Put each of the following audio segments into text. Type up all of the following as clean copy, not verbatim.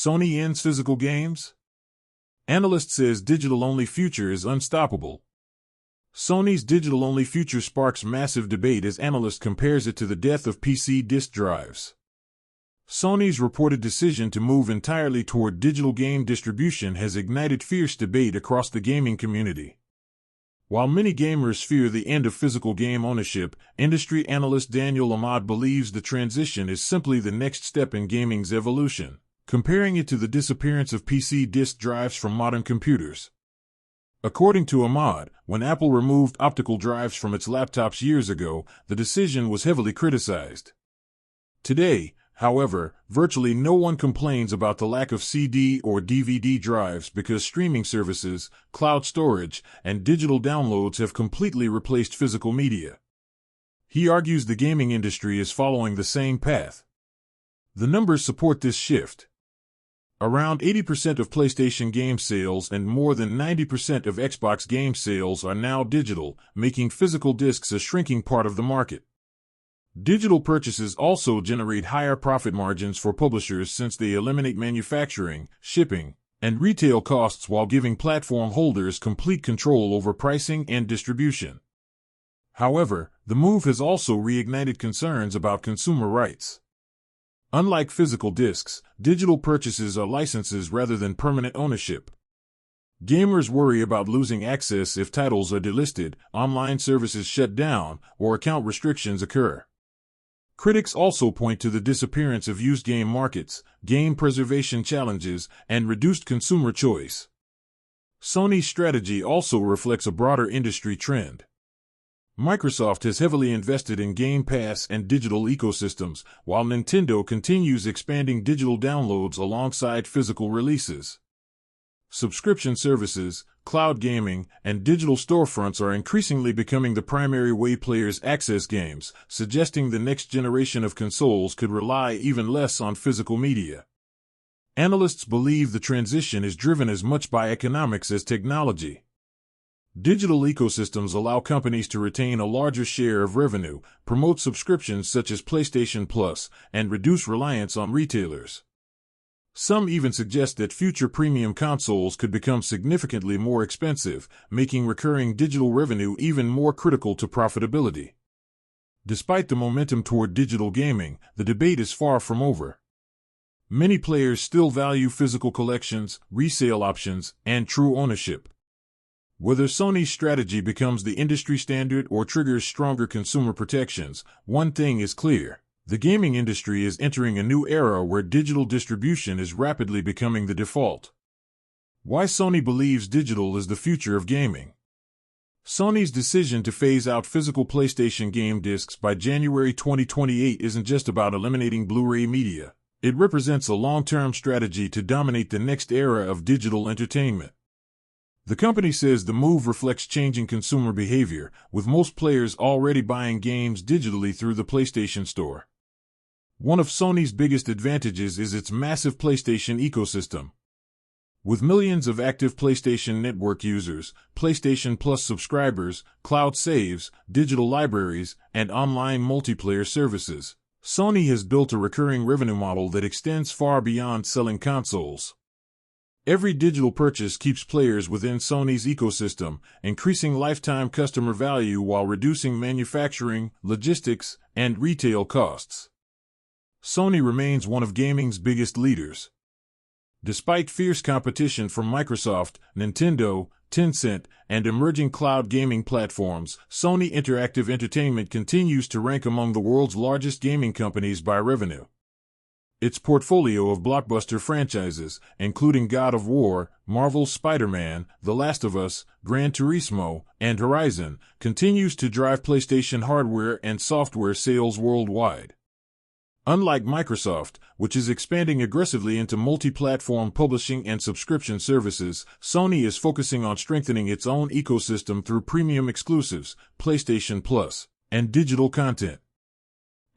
Sony ends physical games? Analyst says digital-only future is unstoppable. Sony's digital-only future sparks massive debate as Analyst compares it to the death of PC disk drives. Sony's reported decision to move entirely toward digital game distribution has ignited fierce debate across the gaming community. While many gamers fear the end of physical game ownership, industry analyst Daniel Ahmad believes the transition is simply the next step in gaming's evolution, comparing it to the disappearance of PC disk drives from modern computers. According to Ahmad, when Apple removed optical drives from its laptops years ago, the decision was heavily criticized. Today, however, virtually no one complains about the lack of CD or DVD drives because streaming services, cloud storage, and digital downloads have completely replaced physical media. He argues the gaming industry is following the same path. The numbers support this shift. Around 80% of PlayStation game sales and more than 90% of Xbox game sales are now digital, making physical discs a shrinking part of the market. Digital purchases also generate higher profit margins for publishers since they eliminate manufacturing, shipping, and retail costs while giving platform holders complete control over pricing and distribution. However, the move has also reignited concerns about consumer rights. Unlike physical discs, digital purchases are licenses rather than permanent ownership. Gamers worry about losing access if titles are delisted, online services shut down, or account restrictions occur. Critics also point to the disappearance of used game markets, game preservation challenges, and reduced consumer choice. Sony's strategy also reflects a broader industry trend. Microsoft has heavily invested in Game Pass and digital ecosystems, while Nintendo continues expanding digital downloads alongside physical releases. Subscription services, cloud gaming, and digital storefronts are increasingly becoming the primary way players access games, suggesting the next generation of consoles could rely even less on physical media. Analysts believe the transition is driven as much by economics as technology. Digital ecosystems allow companies to retain a larger share of revenue, promote subscriptions such as PlayStation Plus, and reduce reliance on retailers. Some even suggest that future premium consoles could become significantly more expensive, making recurring digital revenue even more critical to profitability. Despite the momentum toward digital gaming, the debate is far from over. Many players still value physical collections, resale options, and true ownership. Whether Sony's strategy becomes the industry standard or triggers stronger consumer protections, one thing is clear. The gaming industry is entering a new era where digital distribution is rapidly becoming the default. Why Sony believes digital is the future of gaming. Sony's decision to phase out physical PlayStation game discs by January 2028 isn't just about eliminating Blu-ray media. It represents a long-term strategy to dominate the next era of digital entertainment. The company says the move reflects changing consumer behavior, with most players already buying games digitally through the PlayStation Store. One of Sony's biggest advantages is its massive PlayStation ecosystem. With millions of active PlayStation Network users, PlayStation Plus subscribers, cloud saves, digital libraries, and online multiplayer services, Sony has built a recurring revenue model that extends far beyond selling consoles. Every digital purchase keeps players within Sony's ecosystem, increasing lifetime customer value while reducing manufacturing, logistics, and retail costs. Sony remains one of gaming's biggest leaders. Despite fierce competition from Microsoft, Nintendo, Tencent, and emerging cloud gaming platforms, Sony Interactive Entertainment continues to rank among the world's largest gaming companies by revenue. Its portfolio of blockbuster franchises, including God of War, Marvel's Spider-Man, The Last of Us, Gran Turismo, and Horizon, continues to drive PlayStation hardware and software sales worldwide. Unlike Microsoft, which is expanding aggressively into multi-platform publishing and subscription services, Sony is focusing on strengthening its own ecosystem through premium exclusives, PlayStation Plus, and digital content.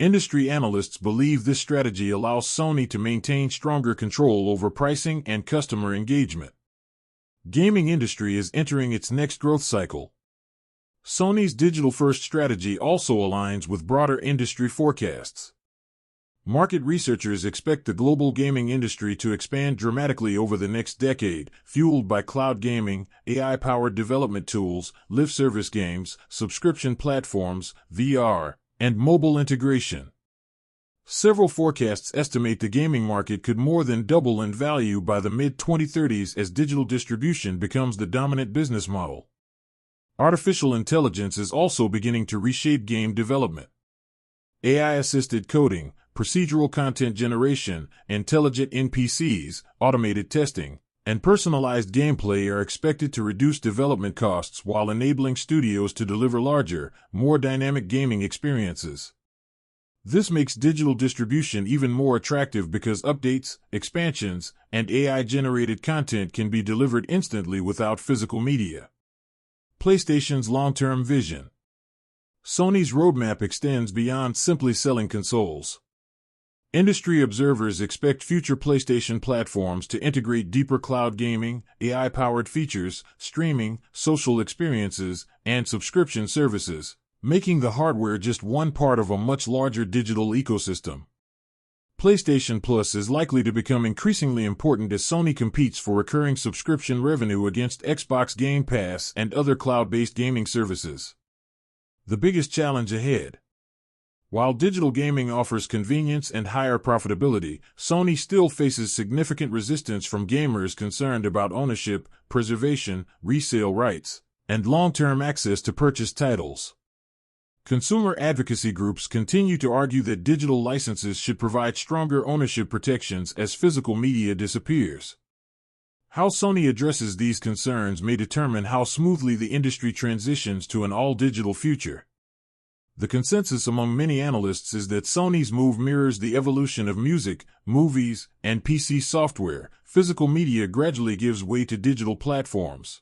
Industry analysts believe this strategy allows Sony to maintain stronger control over pricing and customer engagement. Gaming industry is entering its next growth cycle. Sony's digital-first strategy also aligns with broader industry forecasts. Market researchers expect the global gaming industry to expand dramatically over the next decade, fueled by cloud gaming, AI-powered development tools, live service games, subscription platforms, VR, and mobile integration. Several forecasts estimate the gaming market could more than double in value by the mid-2030s as digital distribution becomes the dominant business model. Artificial intelligence is also beginning to reshape game development. AI-assisted coding, procedural content generation, intelligent NPCs, automated testing, and personalized gameplay are expected to reduce development costs while enabling studios to deliver larger, more dynamic gaming experiences. This makes digital distribution even more attractive because updates, expansions, and AI-generated content can be delivered instantly without physical media. PlayStation's long-term vision. Sony's roadmap extends beyond simply selling consoles. Industry observers expect future PlayStation platforms to integrate deeper cloud gaming, AI-powered features, streaming, social experiences, and subscription services, making the hardware just one part of a much larger digital ecosystem. PlayStation Plus is likely to become increasingly important as Sony competes for recurring subscription revenue against Xbox Game Pass and other cloud-based gaming services. The biggest challenge ahead. While digital gaming offers convenience and higher profitability, Sony still faces significant resistance from gamers concerned about ownership, preservation, resale rights, and long-term access to purchased titles. Consumer advocacy groups continue to argue that digital licenses should provide stronger ownership protections as physical media disappears. How Sony addresses these concerns may determine how smoothly the industry transitions to an all-digital future. The consensus among many analysts is that Sony's move mirrors the evolution of music, movies, and PC software. Physical media gradually gives way to digital platforms.